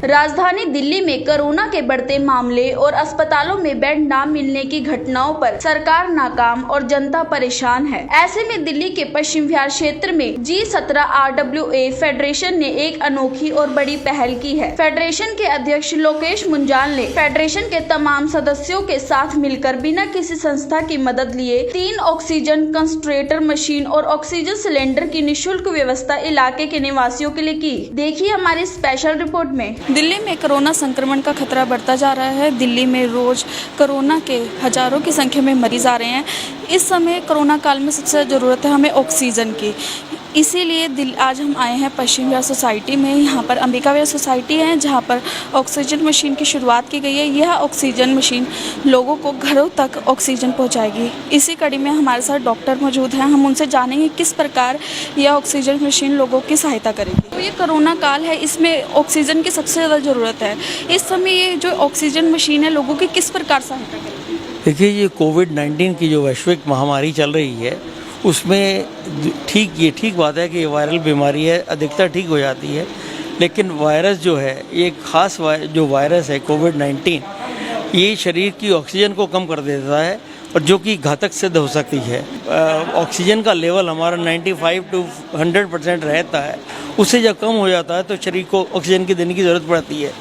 राजधानी दिल्ली में कोरोना के बढ़ते मामले और अस्पतालों में बेड न मिलने की घटनाओं पर सरकार नाकाम और जनता परेशान है। ऐसे में दिल्ली के पश्चिम विहार क्षेत्र में G17 RWA फेडरेशन ने एक अनोखी और बड़ी पहल की है। फेडरेशन के अध्यक्ष लोकेश मुंजाल ने फेडरेशन के तमाम सदस्यों के साथ मिलकर बिना किसी संस्था की मदद लिए 3 ऑक्सीजन कंसंट्रेटर मशीन और ऑक्सीजन सिलेंडर की निःशुल्क व्यवस्था इलाके के निवासियों के लिए की। देखिए हमारी स्पेशल रिपोर्ट में। दिल्ली में कोरोना संक्रमण का खतरा बढ़ता जा रहा है। दिल्ली में रोज कोरोना के हजारों की संख्या में मरीज आ रहे हैं। इस समय कोरोना काल में सबसे ज़रूरत है हमें ऑक्सीजन की। इसीलिए आज हम आए हैं पश्चिम विहार सोसाइटी में। यहाँ पर अंबिका विहार सोसाइटी है जहाँ पर ऑक्सीजन मशीन की शुरुआत की गई है। यह ऑक्सीजन मशीन लोगों को घरों तक ऑक्सीजन पहुँचाएगी। इसी कड़ी में हमारे साथ डॉक्टर मौजूद हैं। हम उनसे जानेंगे किस प्रकार यह ऑक्सीजन मशीन लोगों की सहायता करेगी। तो ये कोरोना काल है, इसमें ऑक्सीजन की सबसे ज़्यादा ज़रूरत है। इस समय ये जो ऑक्सीजन मशीन है लोगों की किस प्रकार सहायता करेगी? देखिए, ये कोविड-19 की जो वैश्विक महामारी चल रही है उसमें ठीक बात है कि ये वायरल बीमारी है, अधिकतर ठीक हो जाती है। लेकिन वायरस जो है, ये खास जो वायरस है कोविड-19, ये शरीर की ऑक्सीजन को कम कर देता है और जो कि घातक सिद्ध हो सकती है। ऑक्सीजन का लेवल हमारा 95 to 100% रहता है। उससे जब कम हो जाता है तो शरीर को ऑक्सीजन की देने की ज़रूरत पड़ती है।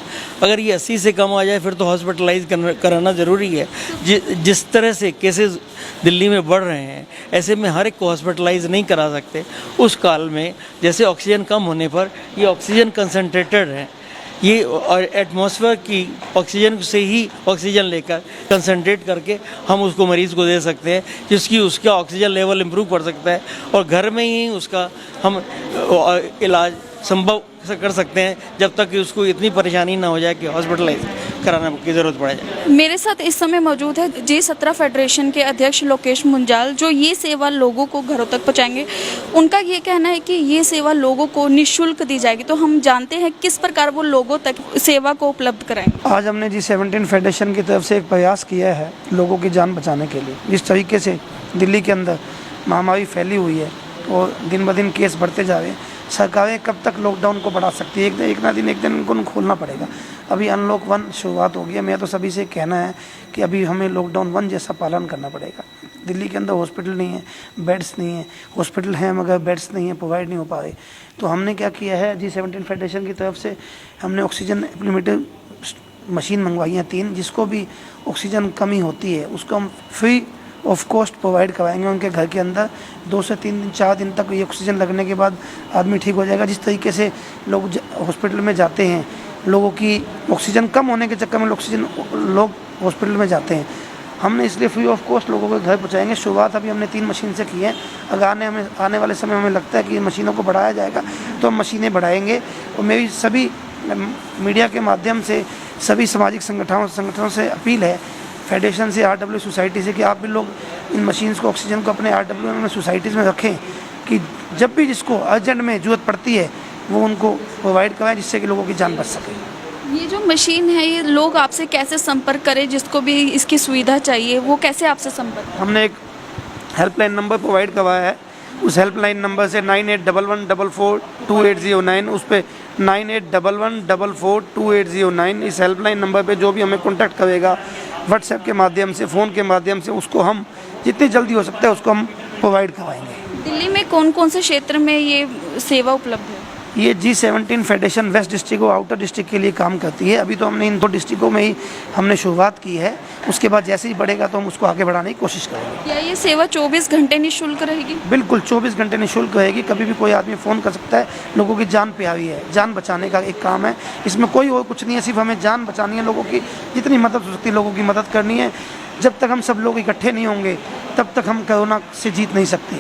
अगर ये 80 से कम आ जाए फिर तो हॉस्पिटलाइज कराना ज़रूरी है। जिस तरह से केसेस दिल्ली में बढ़ रहे हैं, ऐसे में हर एक को हॉस्पिटलाइज नहीं करा सकते। उस काल में जैसे ऑक्सीजन कम होने पर ये ऑक्सीजन कंसनट्रेटेड है, ये एटमॉस्फेयर की ऑक्सीजन से ही ऑक्सीजन लेकर कंसनट्रेट करके हम उसको मरीज़ को दे सकते हैं, जिसकी उसका ऑक्सीजन लेवल इम्प्रूव कर सकता है और घर में ही उसका हम इलाज संभव कर सकते हैं जब तक कि उसको इतनी परेशानी ना हो जाए कि हॉस्पिटलाइज कराने की ज़रूरत पड़ जाए। मेरे साथ इस समय मौजूद है G17 फेडरेशन के अध्यक्ष लोकेश मुंजाल, जो ये सेवा लोगों को घरों तक पहुंचाएंगे। उनका ये कहना है कि ये सेवा लोगों को निःशुल्क दी जाएगी। तो हम जानते हैं किस प्रकार वो लोगों तक सेवा को उपलब्ध कराएंगे। आज हमने G17 फेडरेशन की तरफ से एक प्रयास किया है लोगों की जान बचाने के लिए। जिस तरीके से दिल्ली के अंदर महामारी फैली हुई है और दिन ब दिन केस बढ़ते जा रहे हैं, सरकारें कब तक लॉकडाउन को बढ़ा सकती है? एक दिन उनको खोलना पड़ेगा। अभी अनलॉक 1 शुरुआत हो गई है। मैं तो सभी से कहना है कि अभी हमें लॉकडाउन 1 जैसा पालन करना पड़ेगा। दिल्ली के अंदर हॉस्पिटल नहीं है, बेड्स नहीं है, हॉस्पिटल हैं मगर बेड्स नहीं है, प्रोवाइड नहीं हो पा रहे। तो हमने क्या किया है, G17 फेडरेशन की तरफ से हमने ऑक्सीजन एप्लीमेटेड मशीन मंगवाई हैं 3, जिसको भी ऑक्सीजन कमी होती है उसको हम फ्री ऑफ कॉस्ट प्रोवाइड करवाएंगे उनके घर के अंदर। 2 से 3 दिन 4 दिन तक ये ऑक्सीजन लगने के बाद आदमी ठीक हो जाएगा। जिस तरीके से लोग हॉस्पिटल में जाते हैं, लोगों की ऑक्सीजन कम होने के चक्कर में लोग हॉस्पिटल में जाते हैं, हमने इसलिए फ्री ऑफ कॉस्ट लोगों के घर पहुँचाएंगे। शुरुआत अभी हमने 3 मशीन से की है। अगर आने वाले समय हमें लगता है कि मशीनों को बढ़ाया जाएगा तो हम मशीनें बढ़ाएंगे। और मेरी सभी मीडिया के माध्यम से सभी सामाजिक संगठनों से अपील है, फेडरेशन से, RWA सोसाइटी से, कि आप भी लोग इन मशीन्स को, ऑक्सीजन को अपने RWA में सोसाइटीज़ में रखें कि जब भी जिसको अर्जेंट में ज़रूरत पड़ती है वो उनको प्रोवाइड कराएं, जिससे कि लोगों की जान बच सके। ये जो मशीन है, ये लोग आपसे कैसे संपर्क करें? जिसको भी इसकी सुविधा चाहिए वो कैसे आपसे संपर्क? हमने एक हेल्पलाइन नंबर प्रोवाइड करवाया है। उस हेल्पलाइन नंबर से 9811442809, उस पर 9811442809, इस हेल्पलाइन नंबर पे जो भी हमें कॉन्टैक्ट करेगा व्हाट्सएप के माध्यम से, फ़ोन के माध्यम से, उसको हम जितनी जल्दी हो सकता है उसको हम प्रोवाइड करवाएंगे। दिल्ली में कौन कौन से क्षेत्र में ये सेवा उपलब्ध है? ये G17 फेडरेशन वेस्ट डिस्ट्रिक्ट और आउटर डिस्ट्रिक्ट के लिए काम करती है। अभी तो हमने इन 2 डिस्ट्रिक्टों में ही हमने शुरुआत की है। उसके बाद जैसे ही बढ़ेगा तो हम उसको आगे बढ़ाने की कोशिश करेंगे। क्या ये सेवा 24 घंटे निःशुल्क रहेगी? बिल्कुल 24 घंटे निःशुल्क रहेगी। कभी भी कोई आदमी फ़ोन कर सकता है। लोगों की जान प्यारी है, जान बचाने का एक काम है। इसमें कोई और कुछ नहीं है, सिर्फ हमें जान बचानी है लोगों की। जितनी मदद हो सकती है लोगों की मदद करनी है। जब तक हम सब लोग इकट्ठे नहीं होंगे तब तक हम कोरोना से जीत नहीं सकते।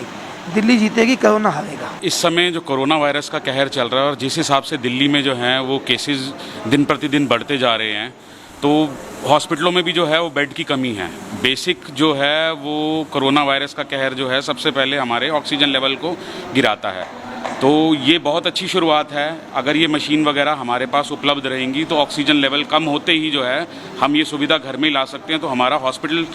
दिल्ली जीतेगी, कोरोना हारेगा। इस समय जो कोरोना वायरस का कहर चल रहा है और जिस हिसाब से दिल्ली में जो है वो केसेस दिन प्रतिदिन बढ़ते जा रहे हैं, तो हॉस्पिटलों में भी जो है वो बेड की कमी है। बेसिक जो है वो कोरोना वायरस का कहर जो है सबसे पहले हमारे ऑक्सीजन लेवल को गिराता है। तो ये बहुत अच्छी शुरुआत है। अगर ये मशीन वगैरह हमारे पास उपलब्ध रहेंगी तो ऑक्सीजन लेवल कम होते ही जो है हम ये सुविधा घर में ही ला सकते हैं। तो हमारा हॉस्पिटल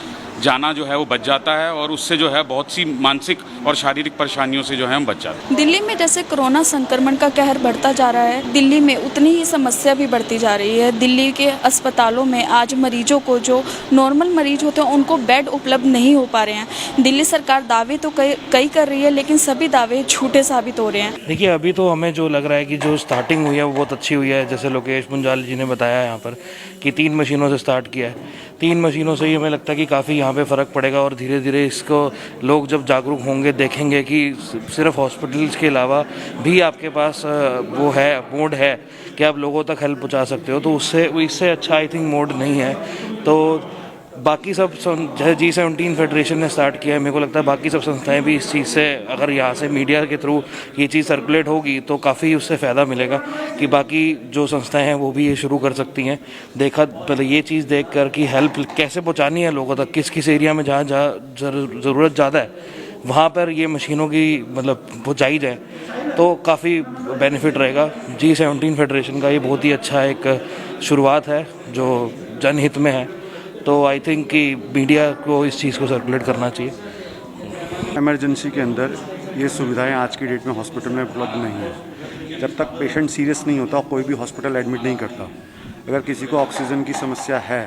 जाना जो है वो बच जाता है और उससे जो है बहुत सी मानसिक और शारीरिक परेशानियों से जो है हम बच जाते हैं। दिल्ली में जैसे कोरोना संक्रमण का कहर बढ़ता जा रहा है, दिल्ली में उतनी ही समस्या भी बढ़ती जा रही है। दिल्ली के अस्पतालों में आज मरीजों को, जो नॉर्मल मरीज होते हैं उनको बेड उपलब्ध नहीं हो पा रहे हैं। दिल्ली सरकार दावे तो कई कर रही है, लेकिन सभी दावे झूठे साबित हो रहे हैं। देखिए, अभी तो हमें जो लग रहा है कि जो स्टार्टिंग हुई है वो बहुत अच्छी हुई है। जैसे लोकेश मुंजाल जी ने बताया यहाँ पर कि 3 मशीनों से स्टार्ट किया है। 3 मशीनों से ही हमें लगता है कि काफ़ी यहाँ पे फ़र्क पड़ेगा और धीरे धीरे इसको लोग जब जागरूक होंगे, देखेंगे कि सिर्फ हॉस्पिटल्स के अलावा भी आपके पास वो है, मोड है कि आप लोगों तक हेल्प पहुँचा सकते हो, तो इससे अच्छा आई थिंक मोड नहीं है। तो बाकी सब G17 फेडरेशन ने स्टार्ट किया है, मेरे को लगता है बाकी सब संस्थाएं भी इस चीज़ से, अगर यहाँ से मीडिया के थ्रू ये चीज़ सर्कुलेट होगी तो काफ़ी उससे फ़ायदा मिलेगा कि बाकी जो संस्थाएं हैं वो भी ये शुरू कर सकती हैं। देखा पहले ये चीज़ देख कर कि हेल्प कैसे पहुँचानी है लोगों तक, किस किस एरिया में जहाँ ज़रूरत ज़्यादा है वहाँ पर ये मशीनों की मतलब पहुँचाई जाए तो काफ़ी बेनिफिट रहेगा। G17 फेडरेशन का ये बहुत ही अच्छा एक शुरुआत है जो जनहित में है, तो आई थिंक कि मीडिया को इस चीज़ को सर्कुलेट करना चाहिए। इमरजेंसी के अंदर ये सुविधाएं आज की डेट में हॉस्पिटल में उपलब्ध नहीं है। जब तक पेशेंट सीरियस नहीं होता कोई भी हॉस्पिटल एडमिट नहीं करता। अगर किसी को ऑक्सीजन की समस्या है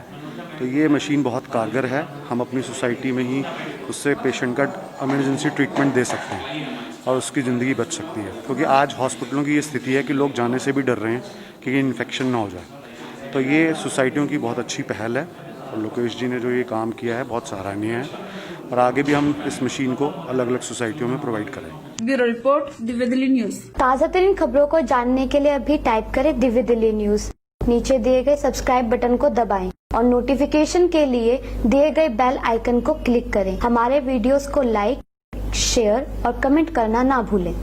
तो ये मशीन बहुत कारगर है। हम अपनी सोसाइटी में ही उससे पेशेंट का इमरजेंसी ट्रीटमेंट दे सकते हैं और उसकी ज़िंदगी बच सकती है, क्योंकि आज हॉस्पिटलों की ये स्थिति है कि लोग जाने से भी डर रहे हैं कि इन्फेक्शन ना हो जाए। तो ये सोसाइटियों की बहुत अच्छी पहल है और लोकेश जी ने जो ये काम किया है बहुत सराहनीय है और आगे भी हम इस मशीन को अलग अलग सोसाइटियों में प्रोवाइड करें। Bureau report, Divya Delhi news. ताज़ा तरीन खबरों को जानने के लिए अभी टाइप करें दिव्य दिल्ली न्यूज। नीचे दिए गए सब्सक्राइब बटन को दबाएं और नोटिफिकेशन के लिए दिए गए बेल आइकन को क्लिक करें। हमारे वीडियोस को लाइक, शेयर और कमेंट करना ना भूलें।